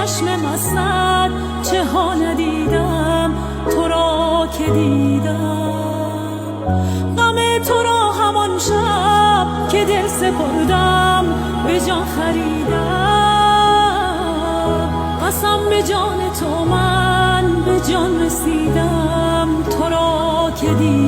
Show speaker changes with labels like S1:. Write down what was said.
S1: چشم مستت چه ها ندیدم تو را که دیدم. غم تو را همان شب که دل سپردم به جان خریدم. قسم به جان تو من به جان رسیدم تو را که دیدم.